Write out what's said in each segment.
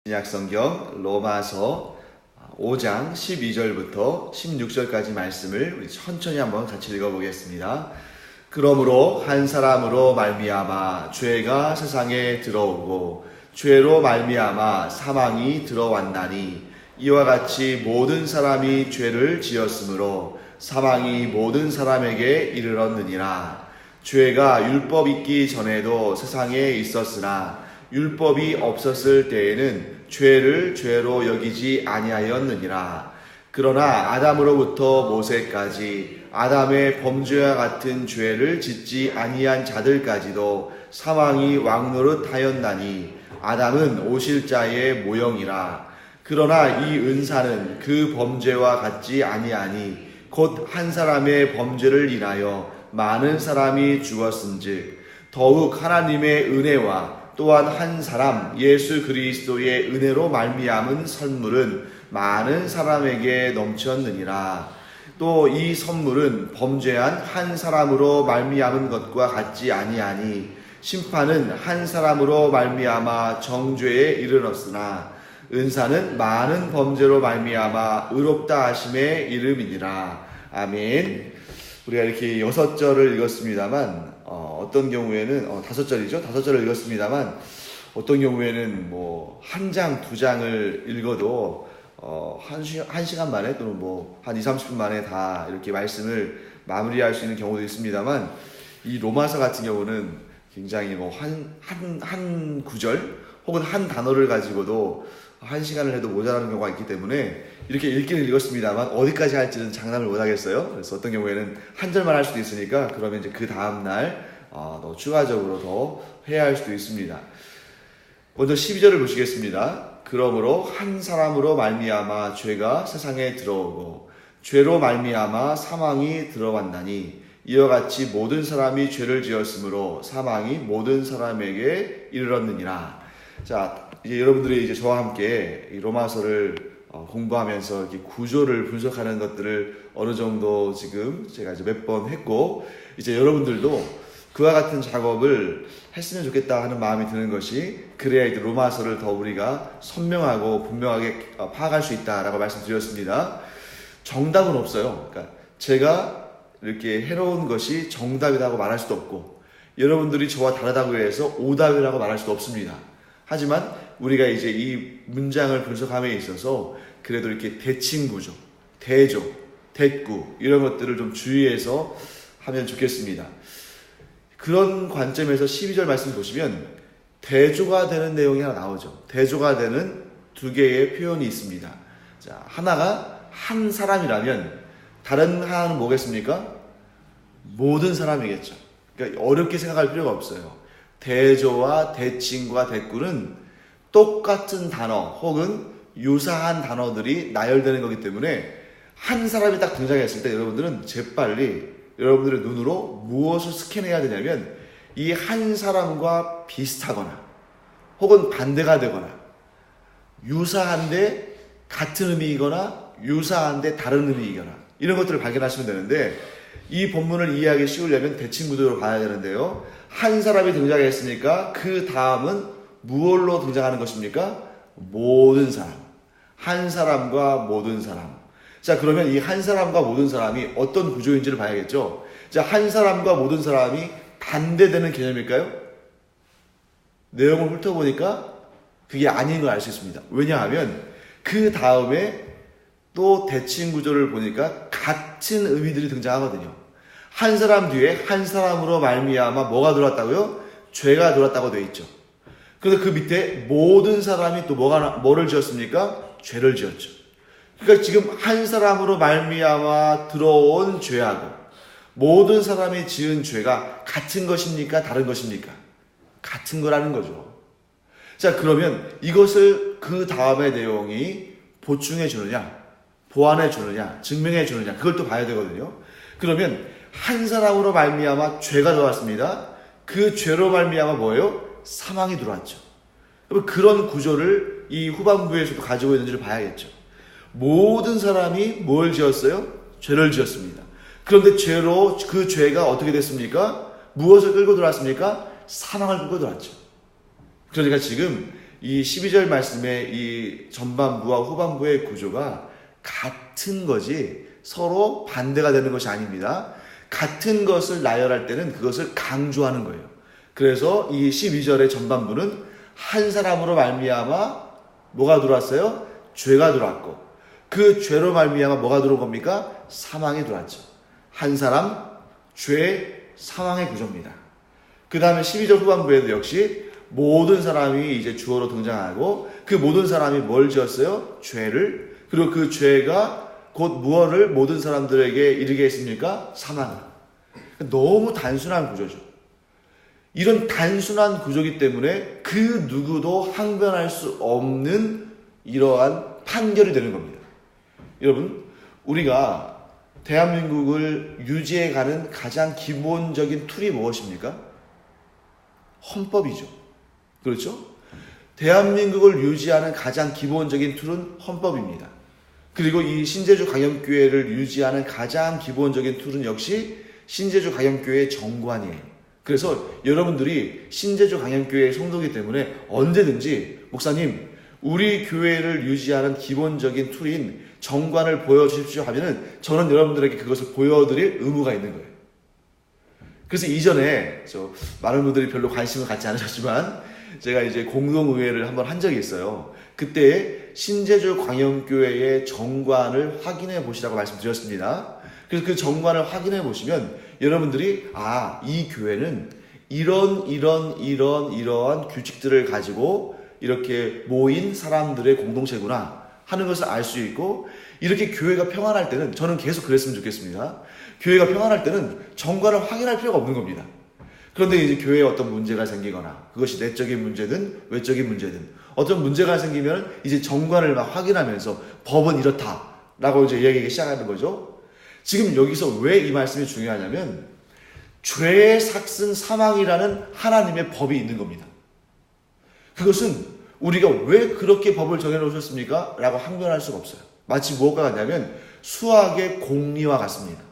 신약성경 로마서 5장 12절부터 16절까지 말씀을 우리 천천히 한번 같이 읽어보겠습니다. 그러므로 한 사람으로 말미암아 죄가 세상에 들어오고 죄로 말미암아 사망이 들어왔나니 이와 같이 모든 사람이 죄를 지었으므로 사망이 모든 사람에게 이르렀느니라. 죄가 율법 있기 전에도 세상에 있었으나 율법이 없었을 때에는 죄를 죄로 여기지 아니하였느니라. 그러나 아담으로부터 모세까지 아담의 범죄와 같은 죄를 짓지 아니한 자들까지도 사망이 왕노릇하였나니 아담은 오실 자의 모형이라. 그러나 이 은사는 그 범죄와 같지 아니하니 곧 한 사람의 범죄를 인하여 많은 사람이 죽었은즉 더욱 하나님의 은혜와 또한 한 사람 예수 그리스도의 은혜로 말미암은 선물은 많은 사람에게 넘쳤느니라. 또 이 선물은 범죄한 한 사람으로 말미암은 것과 같지 아니하니 심판은 한 사람으로 말미암아 정죄에 이르렀으나 은사는 많은 범죄로 말미암아 의롭다 하심에 이름이니라. 아멘. 우리가 이렇게 6절을 읽었습니다만 어떤 경우에는 5절이죠. 5절을 읽었습니다만 어떤 경우에는 뭐 한 장, 두 장을 읽어도 한 시간 만에 또는 뭐 한 20-30분 만에 다 이렇게 말씀을 마무리할 수 있는 경우도 있습니다만 이 로마서 같은 경우는 굉장히 뭐 한 구절 혹은 한 단어를 가지고도 한 시간을 해도 모자라는 경우가 있기 때문에 이렇게 읽기는 읽었습니다만 어디까지 할지는 장담을 못 하겠어요. 그래서 어떤 경우에는 한 절만 할 수도 있으니까 그러면 이제 그 다음날 더 추가적으로 더 해야 할 수도 있습니다. 먼저 12절을 보시겠습니다. 그러므로 한 사람으로 말미암아 죄가 세상에 들어오고 죄로 말미암아 사망이 들어왔나니 이와 같이 모든 사람이 죄를 지었으므로 사망이 모든 사람에게 이르렀느니라. 자, 이제 여러분들이 이제 저와 함께 이 로마서를 공부하면서 이렇게 구조를 분석하는 것들을 어느 정도 지금 제가 이제 몇 번 했고, 이제 여러분들도 그와 같은 작업을 했으면 좋겠다 하는 마음이 드는 것이, 그래야 이제 로마서를 더 우리가 선명하고 분명하게 파악할 수 있다라고 말씀드렸습니다. 정답은 없어요. 그러니까 제가 이렇게 해놓은 것이 정답이라고 말할 수도 없고, 여러분들이 저와 다르다고 해서 오답이라고 말할 수도 없습니다. 하지만 우리가 이제 이 문장을 분석함에 있어서 그래도 이렇게 대칭 구조, 대조, 대구 이런 것들을 좀 주의해서 하면 좋겠습니다. 그런 관점에서 12절 말씀 보시면 대조가 되는 내용이 하나 나오죠. 대조가 되는 두 개의 표현이 있습니다. 자, 하나가 한 사람이라면 다른 하나는 뭐겠습니까? 모든 사람이겠죠. 그러니까 어렵게 생각할 필요가 없어요. 대조와 대칭과 대꾸는 똑같은 단어 혹은 유사한 단어들이 나열되는 거기 때문에 한 사람이 딱 등장했을 때 여러분들은 재빨리 여러분들의 눈으로 무엇을 스캔해야 되냐면 이 한 사람과 비슷하거나 혹은 반대가 되거나 유사한데 같은 의미이거나 유사한데 다른 의미이거나 이런 것들을 발견하시면 되는데, 이 본문을 이해하기 쉬우려면 대칭 구조로 봐야 되는데요. 한 사람이 등장했으니까 그 다음은 무엇로 등장하는 것입니까? 모든 사람. 한 사람과 모든 사람. 자, 그러면 이 한 사람과 모든 사람이 어떤 구조인지를 봐야겠죠. 자, 한 사람과 모든 사람이 반대되는 개념일까요? 내용을 훑어보니까 그게 아닌 걸 알 수 있습니다. 왜냐하면 그 다음에 또 대칭 구조를 보니까 같은 의미들이 등장하거든요. 한 사람 뒤에 한 사람으로 말미암아 뭐가 들어왔다고요? 죄가 들어왔다고 되어 있죠. 그런데 그 밑에 모든 사람이 또 뭐를 지었습니까? 죄를 지었죠. 그러니까 지금 한 사람으로 말미암아 들어온 죄하고 모든 사람이 지은 죄가 같은 것입니까? 다른 것입니까? 같은 거라는 거죠. 자, 그러면 이것을 그 다음의 내용이 보충해 주느냐, 보완해 주느냐, 증명해 주느냐, 그걸 또 봐야 되거든요. 그러면 한 사람으로 말미암아 죄가 들어왔습니다. 그 죄로 말미암아 뭐예요? 사망이 들어왔죠. 그런 구조를 이 후반부에서도 가지고 있는지를 봐야겠죠. 모든 사람이 뭘 지었어요? 죄를 지었습니다. 그런데 죄로 그 죄가 어떻게 됐습니까? 무엇을 끌고 들어왔습니까? 사망을 끌고 들어왔죠. 그러니까 지금 이 12절 말씀의 이 전반부와 후반부의 구조가 같은 거지 서로 반대가 되는 것이 아닙니다. 같은 것을 나열할 때는 그것을 강조하는 거예요. 그래서 이 12절의 전반부는 한 사람으로 말미암아 뭐가 들어왔어요? 죄가 들어왔고, 그 죄로 말미암아 뭐가 들어온 겁니까? 사망이 들어왔죠. 한 사람, 죄, 사망의 구조입니다. 그 다음에 12절 후반부에도 역시 모든 사람이 이제 주어로 등장하고, 그 모든 사람이 뭘 지었어요? 죄를. 그리고 그 죄가 곧 무엇을 모든 사람들에게 이르게 했습니까? 사망을. 너무 단순한 구조죠. 이런 단순한 구조이기 때문에 그 누구도 항변할 수 없는 이러한 판결이 되는 겁니다. 여러분, 우리가 대한민국을 유지해가는 가장 기본적인 툴이 무엇입니까? 헌법이죠. 그렇죠? 대한민국을 유지하는 가장 기본적인 툴은 헌법입니다. 그리고 이 신제주 강영교회를 유지하는 가장 기본적인 툴은 역시 신제주 강영교회의 정관이에요. 그래서 여러분들이 신제주 강영교회의 성도이기 때문에 언제든지 목사님, 우리 교회를 유지하는 기본적인 툴인 정관을 보여주십시오 하면은 저는 여러분들에게 그것을 보여드릴 의무가 있는 거예요. 그래서 이전에 많은 분들이 별로 관심을 갖지 않으셨지만 제가 이제 공동의회를 한번 한 적이 있어요. 그때 신제주 광영교회의 정관을 확인해 보시라고 말씀드렸습니다. 그래서 그 정관을 확인해 보시면 여러분들이 이 교회는 이러한 규칙들을 가지고 이렇게 모인 사람들의 공동체구나 하는 것을 알 수 있고, 이렇게 교회가 평안할 때는, 저는 계속 그랬으면 좋겠습니다. 교회가 평안할 때는 정관을 확인할 필요가 없는 겁니다. 그런데 이제 교회에 어떤 문제가 생기거나, 그것이 내적인 문제든 외적인 문제든 어떤 문제가 생기면 이제 정관을 막 확인하면서 법은 이렇다라고 이제 이야기하기 시작하는 거죠. 지금 여기서 왜 이 말씀이 중요하냐면 죄의 삭슨 사망이라는 하나님의 법이 있는 겁니다. 그것은 우리가 왜 그렇게 법을 정해놓으셨습니까? 라고 항변할 수가 없어요. 마치 무엇과 같냐면 수학의 공리와 같습니다.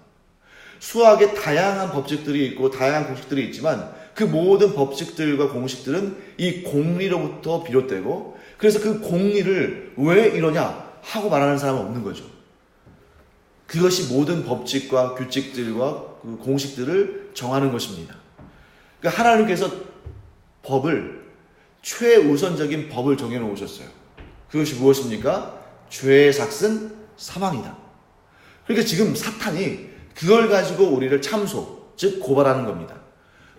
수학에 다양한 법칙들이 있고 다양한 공식들이 있지만 그 모든 법칙들과 공식들은 이 공리로부터 비롯되고, 그래서 그 공리를 왜 이러냐 하고 말하는 사람은 없는 거죠. 그것이 모든 법칙과 규칙들과 그 공식들을 정하는 것입니다. 그러니까 하나님께서 법을, 최우선적인 법을 정해놓으셨어요. 그것이 무엇입니까? 죄의 삭슨 사망이다. 그러니까 지금 사탄이 그걸 가지고 우리를 참소, 즉 고발하는 겁니다.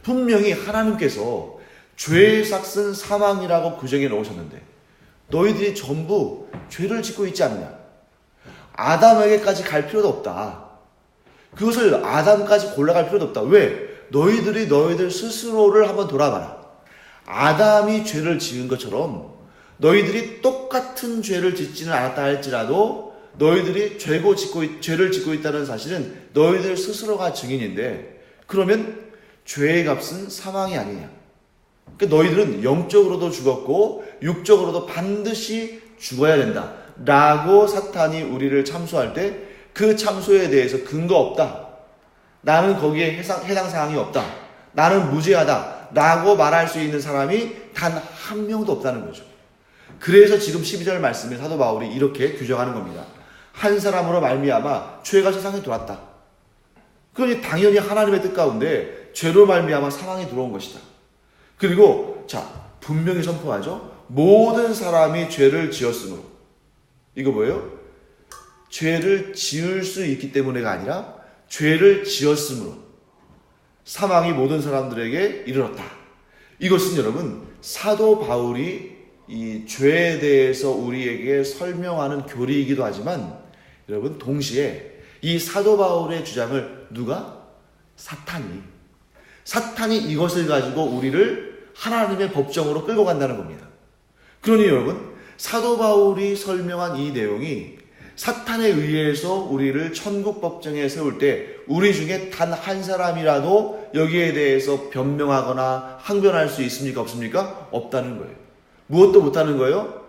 분명히 하나님께서 죄의 삭슨 사망이라고 규정해 놓으셨는데 너희들이 전부 죄를 짓고 있지 않느냐? 아담에게까지 갈 필요도 없다. 그것을 아담까지 골라갈 필요도 없다. 왜? 너희들 스스로를 한번 돌아봐라. 아담이 죄를 지은 것처럼 너희들이 똑같은 죄를 짓지는 않았다 할지라도 너희들이 죄를 짓고 있다는 사실은 너희들 스스로가 증인인데, 그러면 죄의 값은 사망이 아니냐. 그러니까 너희들은 영적으로도 죽었고 육적으로도 반드시 죽어야 된다 라고 사탄이 우리를 참소할 때 그 참소에 대해서 근거 없다, 나는 거기에 해당 사항이 없다, 나는 무죄하다 라고 말할 수 있는 사람이 단 한 명도 없다는 거죠. 그래서 지금 12절 말씀에 사도 바울이 이렇게 규정하는 겁니다. 한 사람으로 말미암아 죄가 세상에 들어왔다. 그러니 당연히 하나님의 뜻 가운데 죄로 말미암아 사망이 들어온 것이다. 그리고 분명히 선포하죠. 모든 사람이 죄를 지었으므로. 이거 뭐예요? 죄를 지을 수 있기 때문에가 아니라 죄를 지었으므로 사망이 모든 사람들에게 이르렀다. 이것은 여러분 사도 바울이 이 죄에 대해서 우리에게 설명하는 교리이기도 하지만 여러분 동시에 이 사도 바울의 주장을 누가? 사탄이 이것을 가지고 우리를 하나님의 법정으로 끌고 간다는 겁니다. 그러니 여러분 사도 바울이 설명한 이 내용이 사탄에 의해서 우리를 천국 법정에 세울 때 우리 중에 단 한 사람이라도 여기에 대해서 변명하거나 항변할 수 있습니까? 없습니까? 없다는 거예요. 무엇도 못하는 거예요?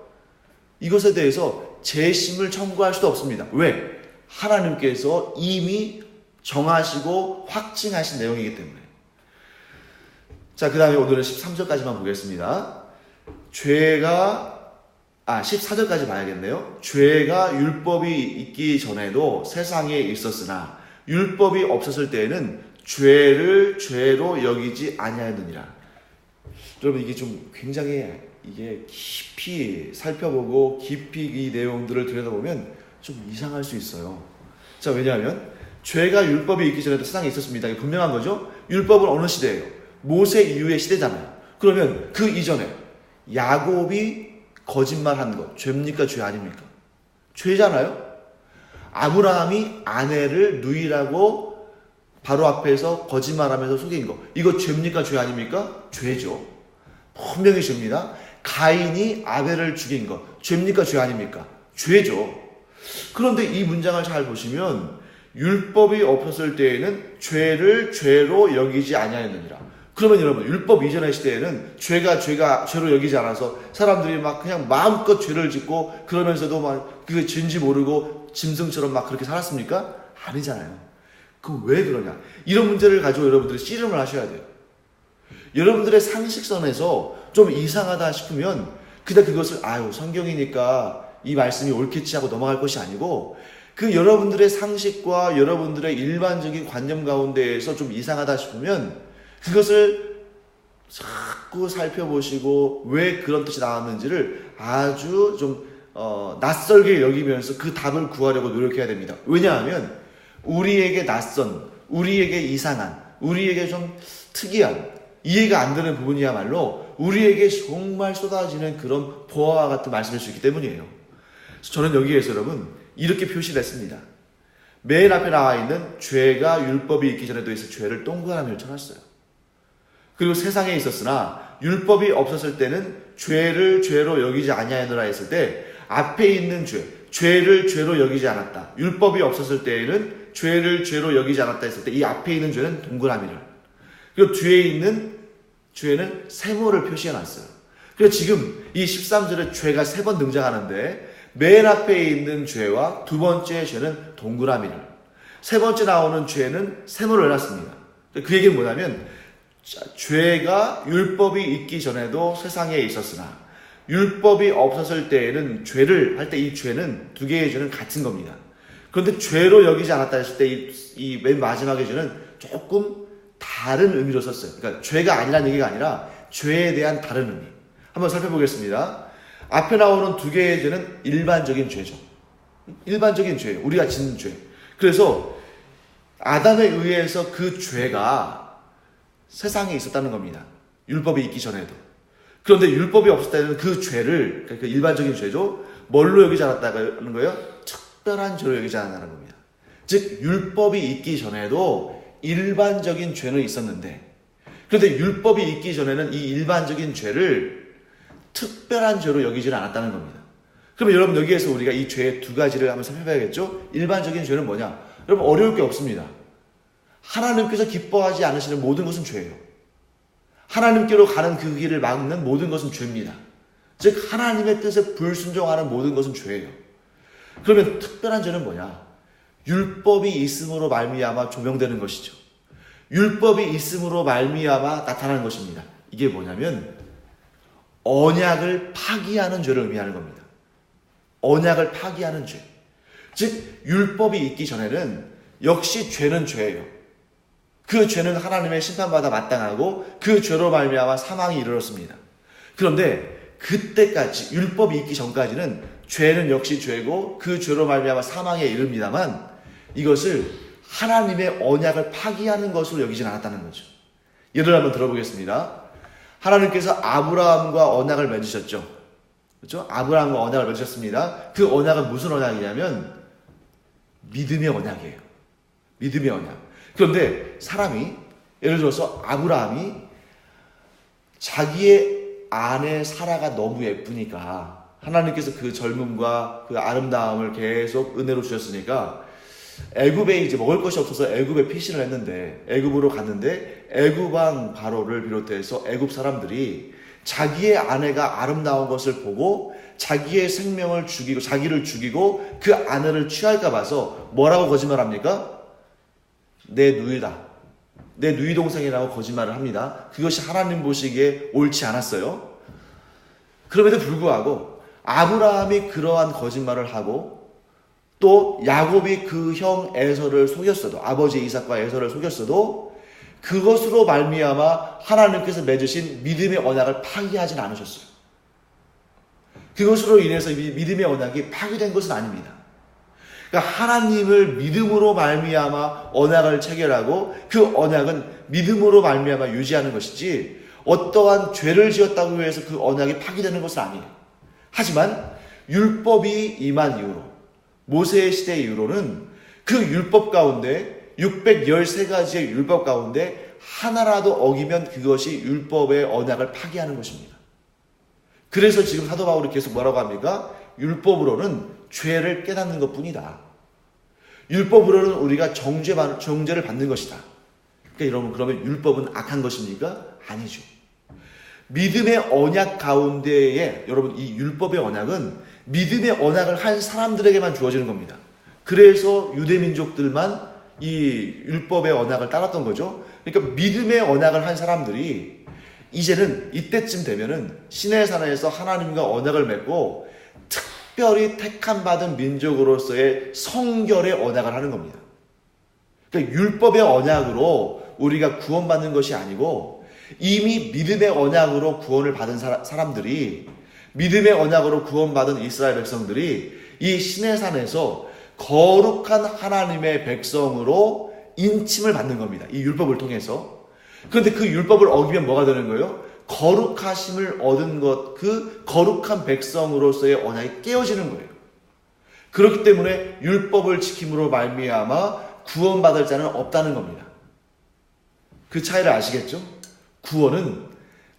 이것에 대해서 재심을 청구할 수도 없습니다. 왜? 하나님께서 이미 정하시고 확증하신 내용이기 때문에. 그 다음에 오늘은 13절까지만 보겠습니다. 죄가 14절까지 봐야겠네요. 죄가 율법이 있기 전에도 세상에 있었으나 율법이 없었을 때에는 죄를 죄로 여기지 아니하였느니라. 여러분 이게 좀 굉장히 이게 깊이 살펴보고 깊이 이 내용들을 들여다보면 좀 이상할 수 있어요. 자, 왜냐하면 죄가 율법이 있기 전에도 세상에 있었습니다. 이게 분명한 거죠. 율법은 어느 시대예요? 모세 이후의 시대잖아요. 그러면 그 이전에 야곱이 거짓말한 것 죄입니까? 죄 아닙니까? 죄잖아요. 아브라함이 아내를 누이라고 바로 앞에서 거짓말하면서 속인 거 이거 죄입니까? 죄 아닙니까? 죄죠. 분명히 죄입니다. 가인이 아벨을 죽인 것 죄입니까? 죄 아닙니까? 죄죠. 그런데 이 문장을 잘 보시면 율법이 없었을 때에는 죄를 죄로 여기지 아니하였느니라. 그러면 여러분 율법 이전의 시대에는 죄가 죄로 여기지 않아서 사람들이 막 그냥 마음껏 죄를 짓고 그러면서도 막 그게 죄인지 모르고 짐승처럼 막 그렇게 살았습니까? 아니잖아요. 그럼 왜 그러냐? 이런 문제를 가지고 여러분들이 씨름을 하셔야 돼요. 여러분들의 상식선에서 좀 이상하다 싶으면 그냥 그것을 성경이니까 이 말씀이 옳겠지 하고 넘어갈 것이 아니고 그 여러분들의 상식과 여러분들의 일반적인 관념 가운데에서 좀 이상하다 싶으면 그것을 자꾸 살펴보시고 왜 그런 뜻이 나왔는지를 아주 좀 낯설게 여기면서 그 답을 구하려고 노력해야 됩니다. 왜냐하면 우리에게 낯선, 우리에게 이상한, 우리에게 좀 특이한 이해가 안 되는 부분이야말로 우리에게 정말 쏟아지는 그런 보화와 같은 말씀일 수 있기 때문이에요. 저는 여기에서 여러분 이렇게 표시를 했습니다. 맨 앞에 나와 있는 죄가 율법이 있기 전에도 있어 죄를 동그라미를 쳐놨어요. 그리고 세상에 있었으나 율법이 없었을 때는 죄를 죄로 여기지 아니하느라 했을 때 앞에 있는 죄를 죄로 여기지 않았다. 율법이 없었을 때에는 죄를 죄로 여기지 않았다 했을 때 이 앞에 있는 죄는 동그라미를 그리고 뒤에 있는 죄는 세모를 표시해놨어요. 그래서 지금 이 13절에 죄가 3번 등장하는데 맨 앞에 있는 죄와 두 번째 죄는 동그라미를, 세 번째 나오는 죄는 세모를 해놨습니다. 그 얘기는 뭐냐면 죄가 율법이 있기 전에도 세상에 있었으나 율법이 없었을 때에는 죄를 할 때 이 죄는 두 개의 죄는 같은 겁니다. 그런데 죄로 여기지 않았다 했을 때 이 맨 마지막의 죄는 조금 다른 의미로 썼어요. 그러니까 죄가 아니라는 얘기가 아니라 죄에 대한 다른 의미. 한번 살펴보겠습니다. 앞에 나오는 두 개의 죄는 일반적인 죄죠. 일반적인 죄예요. 우리가 짓는 죄. 그래서 아담에 의해서 그 죄가 세상에 있었다는 겁니다. 율법이 있기 전에도. 그런데 율법이 없을 때는 그 죄를, 그러니까 일반적인 죄죠. 뭘로 여기지 않았다는 거예요? 특별한 죄로 여기지 않았다는 겁니다. 즉 율법이 있기 전에도 일반적인 죄는 있었는데 그런데 율법이 있기 전에는 이 일반적인 죄를 특별한 죄로 여기지는 않았다는 겁니다. 그러면 여러분 여기에서 우리가 이 죄의 두 가지를 한번 살펴봐야겠죠? 일반적인 죄는 뭐냐? 여러분 어려울 게 없습니다. 하나님께서 기뻐하지 않으시는 모든 것은 죄예요. 하나님께로 가는 그 길을 막는 모든 것은 죄입니다. 즉 하나님의 뜻에 불순종하는 모든 것은 죄예요. 그러면 특별한 죄는 뭐냐? 율법이 있음으로 말미암아 조명되는 것이죠. 율법이 있음으로 말미암아 나타나는 것입니다. 이게 뭐냐면 언약을 파기하는 죄를 의미하는 겁니다. 언약을 파기하는 죄. 즉 율법이 있기 전에는 역시 죄는 죄예요. 그 죄는 하나님의 심판받아 마땅하고 그 죄로 말미암아 사망이 이르렀습니다. 그런데 그때까지 율법이 있기 전까지는 죄는 역시 죄고 그 죄로 말미암아 사망에 이릅니다만 이것을 하나님의 언약을 파기하는 것으로 여기진 않았다는 거죠. 예를 한번 들어보겠습니다. 하나님께서 아브라함과 언약을 맺으셨죠. 그렇죠? 아브라함과 언약을 맺으셨습니다. 그 언약은 무슨 언약이냐면 믿음의 언약이에요. 믿음의 언약. 그런데 사람이 예를 들어서 아브라함이 자기의 아내 사라가 너무 예쁘니까 하나님께서 그 젊음과 그 아름다움을 계속 은혜로 주셨으니까 애굽에 이제 먹을 것이 없어서 애굽에 피신을 했는데 애굽으로 갔는데 애굽왕 바로를 비롯해서 애굽 사람들이 자기의 아내가 아름다운 것을 보고 자기의 생명을 죽이고 자기를 죽이고 그 아내를 취할까 봐서 뭐라고 거짓말합니까? 내 누이다. 내 누이 동생이라고 거짓말을 합니다. 그것이 하나님 보시기에 옳지 않았어요. 그럼에도 불구하고 아브라함이 그러한 거짓말을 하고 또 야곱이 그 형 에서를 속였어도, 아버지 이삭과 에서를 속였어도 그것으로 말미암아 하나님께서 맺으신 믿음의 언약을 파기하진 않으셨어요. 그것으로 인해서 믿음의 언약이 파기된 것은 아닙니다. 그러니까 하나님을 믿음으로 말미암아 언약을 체결하고 그 언약은 믿음으로 말미암아 유지하는 것이지 어떠한 죄를 지었다고 해서 그 언약이 파기되는 것은 아니에요. 하지만 율법이 임한 이후로, 모세의 시대 이후로는 그 율법 가운데 613가지의 율법 가운데 하나라도 어기면 그것이 율법의 언약을 파기하는 것입니다. 그래서 지금 사도 바울이 계속 뭐라고 합니까? 율법으로는 죄를 깨닫는 것뿐이다. 율법으로는 우리가 정죄를 받는 것이다. 그러니까 여러분, 그러면 율법은 악한 것입니까? 아니죠. 믿음의 언약 가운데에 여러분, 이 율법의 언약은 믿음의 언약을 한 사람들에게만 주어지는 겁니다. 그래서 유대민족들만 이 율법의 언약을 따랐던 거죠. 그러니까 믿음의 언약을 한 사람들이 이제는 이때쯤 되면은 시내산에서 하나님과 언약을 맺고 특별히 택함 받은 민족으로서의 성결의 언약을 하는 겁니다. 그러니까 율법의 언약으로 우리가 구원받는 것이 아니고 이미 믿음의 언약으로 구원을 받은 사람들이, 믿음의 언약으로 구원받은 이스라엘 백성들이 이 시내산에서 거룩한 하나님의 백성으로 인침을 받는 겁니다. 이 율법을 통해서. 그런데 그 율법을 어기면 뭐가 되는 거예요? 거룩하심을 얻은 것, 그 거룩한 백성으로서의 언약이 깨어지는 거예요. 그렇기 때문에 율법을 지킴으로 말미암아 구원받을 자는 없다는 겁니다. 그 차이를 아시겠죠? 구원은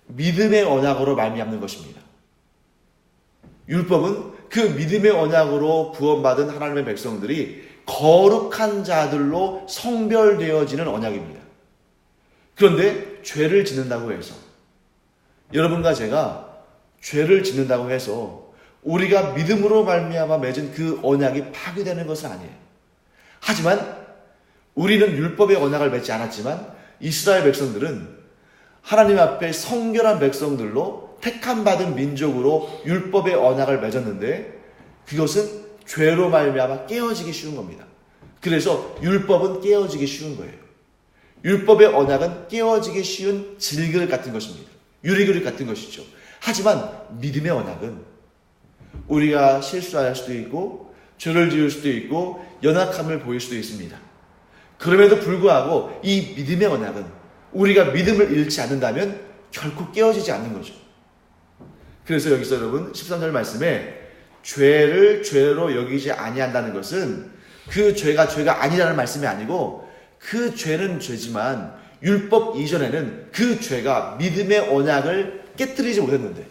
믿음의 언약으로 말미암는 것입니다. 율법은 그 믿음의 언약으로 구원받은 하나님의 백성들이 거룩한 자들로 성별되어지는 언약입니다. 그런데 죄를 짓는다고 해서, 여러분과 제가 죄를 짓는다고 해서 우리가 믿음으로 말미암아 맺은 그 언약이 파괴되는 것은 아니에요. 하지만 우리는 율법의 언약을 맺지 않았지만 이스라엘 백성들은 하나님 앞에 성결한 백성들로 택함받은 민족으로 율법의 언약을 맺었는데 그것은 죄로 말미암아 깨어지기 쉬운 겁니다. 그래서 율법은 깨어지기 쉬운 거예요. 율법의 언약은 깨어지기 쉬운 질그릇 같은 것입니다. 유리그릇 같은 것이죠. 하지만 믿음의 언약은 우리가 실수할 수도 있고 죄를 지을 수도 있고 연약함을 보일 수도 있습니다. 그럼에도 불구하고 이 믿음의 언약은 우리가 믿음을 잃지 않는다면 결코 깨어지지 않는 거죠. 그래서 여기서 여러분 13절 말씀에 죄를 죄로 여기지 아니한다는 것은 그 죄가 아니라는 말씀이 아니고 그 죄는 죄지만 율법 이전에는 그 죄가 믿음의 언약을 깨뜨리지 못했는데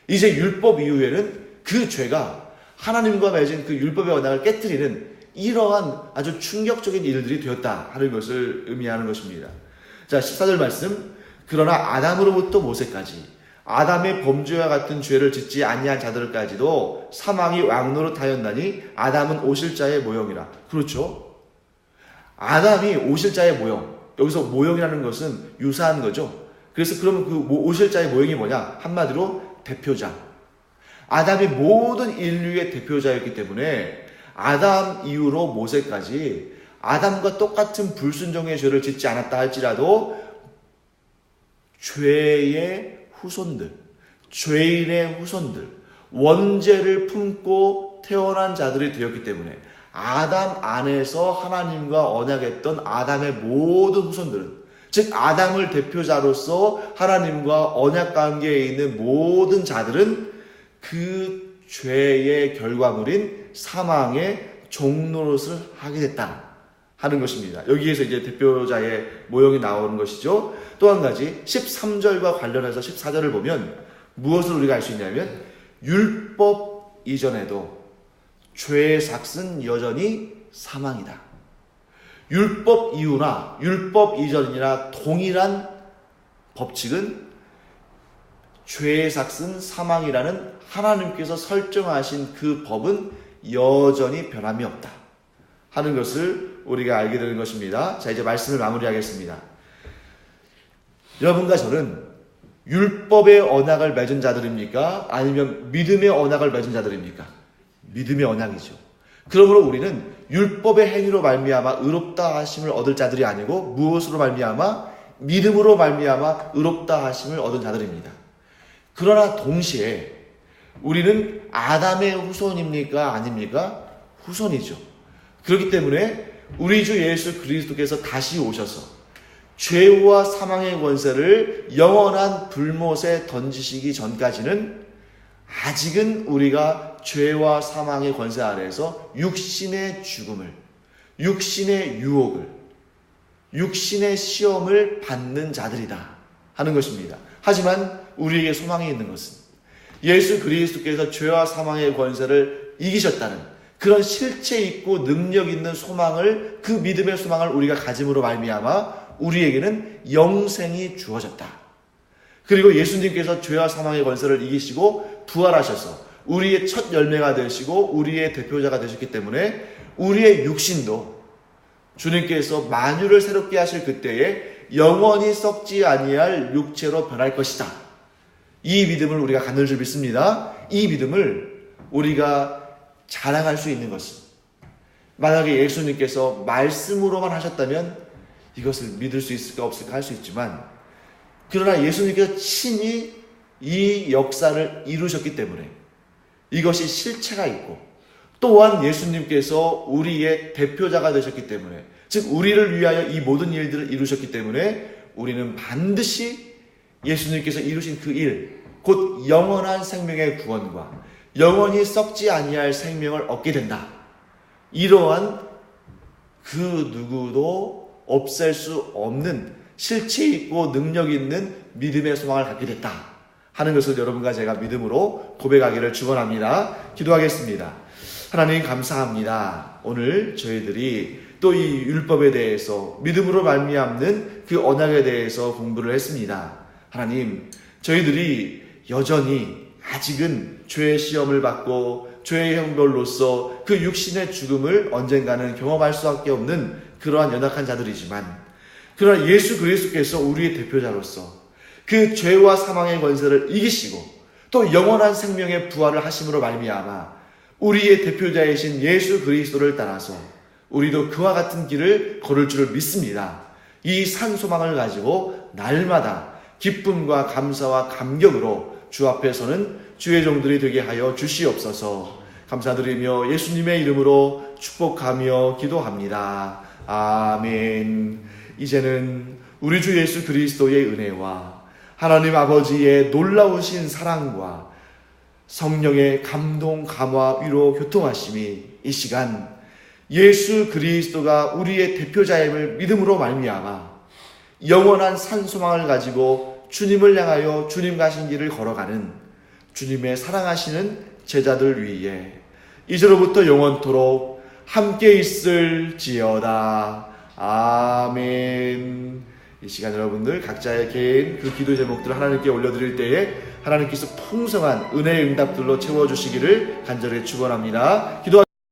이제 율법 이후에는 그 죄가 하나님과 맺은 그 율법의 언약을 깨뜨리는 이러한 아주 충격적인 일들이 되었다 하는 것을 의미하는 것입니다. 자, 14절 말씀. 그러나 아담으로부터 모세까지 아담의 범죄와 같은 죄를 짓지 아니한 자들까지도 사망이 왕노릇하였나니 아담은 오실자의 모형이라. 그렇죠? 아담이 오실자의 모형. 여기서 모형이라는 것은 유사한 거죠. 그래서 그러면 그 오실자의 모형이 뭐냐? 한마디로 대표자. 아담이 모든 인류의 대표자였기 때문에 아담 이후로 모세까지 아담과 똑같은 불순종의 죄를 짓지 않았다 할지라도 죄의 후손들, 죄인의 후손들, 원죄를 품고 태어난 자들이 되었기 때문에 아담 안에서 하나님과 언약했던 아담의 모든 후손들은, 즉 아담을 대표자로서 하나님과 언약 관계에 있는 모든 자들은 그 죄의 결과물인 사망의 종노릇을 하게 됐다 하는 것입니다. 여기에서 이제 대표자의 모형이 나오는 것이죠. 또 한 가지 13절과 관련해서 14절을 보면 무엇을 우리가 알 수 있냐면 율법 이전에도 죄의 삭은 여전히 사망이다. 율법 이후나 율법 이전이나 동일한 법칙은 죄의 삭은 사망이라는 하나님께서 설정하신 그 법은 여전히 변함이 없다 하는 것을 우리가 알게 되는 것입니다. 자, 이제 말씀을 마무리하겠습니다. 여러분과 저는 율법의 언약을 맺은 자들입니까? 아니면 믿음의 언약을 맺은 자들입니까? 믿음의 언약이죠. 그러므로 우리는 율법의 행위로 말미암아 의롭다 하심을 얻을 자들이 아니고 무엇으로 말미암아? 믿음으로 말미암아 의롭다 하심을 얻은 자들입니다. 그러나 동시에 우리는 아담의 후손입니까? 아닙니까? 후손이죠. 그렇기 때문에 우리 주 예수 그리스도께서 다시 오셔서 죄와 사망의 권세를 영원한 불못에 던지시기 전까지는 아직은 우리가 죄와 사망의 권세 아래에서 육신의 죽음을, 육신의 유혹을, 육신의 시험을 받는 자들이다 하는 것입니다. 하지만 우리에게 소망이 있는 것은 예수 그리스도께서 죄와 사망의 권세를 이기셨다는 그런 실체 있고 능력 있는 소망을, 그 믿음의 소망을 우리가 가짐으로 말미암아 우리에게는 영생이 주어졌다. 그리고 예수님께서 죄와 사망의 권세를 이기시고 부활하셔서 우리의 첫 열매가 되시고 우리의 대표자가 되셨기 때문에 우리의 육신도 주님께서 만유를 새롭게 하실 그때에 영원히 썩지 아니할 육체로 변할 것이다. 이 믿음을 우리가 갖는 줄 믿습니다. 이 믿음을 우리가 자랑할 수 있는 것은, 만약에 예수님께서 말씀으로만 하셨다면 이것을 믿을 수 있을까 없을까 할 수 있지만, 그러나 예수님께서 친히 이 역사를 이루셨기 때문에 이것이 실체가 있고, 또한 예수님께서 우리의 대표자가 되셨기 때문에, 즉 우리를 위하여 이 모든 일들을 이루셨기 때문에 우리는 반드시 예수님께서 이루신 그 일, 곧 영원한 생명의 구원과 영원히 썩지 아니할 생명을 얻게 된다. 이러한 그 누구도 없앨 수 없는 실체 있고 능력 있는 믿음의 소망을 갖게 됐다 하는 것을 여러분과 제가 믿음으로 고백하기를 축원합니다. 기도하겠습니다. 하나님 감사합니다. 오늘 저희들이 또 이 율법에 대해서 믿음으로 말미암는 그 언약에 대해서 공부를 했습니다. 하나님, 저희들이 여전히 아직은 죄의 시험을 받고 죄의 형벌로서 그 육신의 죽음을 언젠가는 경험할 수밖에 없는 그러한 연약한 자들이지만, 그러나 예수 그리스도께서 우리의 대표자로서 그 죄와 사망의 권세를 이기시고 또 영원한 생명의 부활을 하심으로 말미암아 우리의 대표자이신 예수 그리스도를 따라서 우리도 그와 같은 길을 걸을 줄을 믿습니다. 이 산 소망을 가지고 날마다 기쁨과 감사와 감격으로 주 앞에서는 주의 종들이 되게 하여 주시옵소서. 감사드리며 예수님의 이름으로 축복하며 기도합니다. 아멘. 이제는 우리 주 예수 그리스도의 은혜와 하나님 아버지의 놀라우신 사랑과 성령의 감동, 감화, 위로, 교통하심이 이 시간 예수 그리스도가 우리의 대표자임을 믿음으로 말미암아 영원한 산소망을 가지고 주님을 향하여 주님 가신 길을 걸어가는 주님의 사랑하시는 제자들 위에 이제로부터 영원토록 함께 있을지어다. 아멘. 이 시간 여러분들 각자의 개인 그 기도 제목들을 하나님께 올려드릴 때에 하나님께서 풍성한 은혜의 응답들로 채워주시기를 간절히 축원합니다. 기도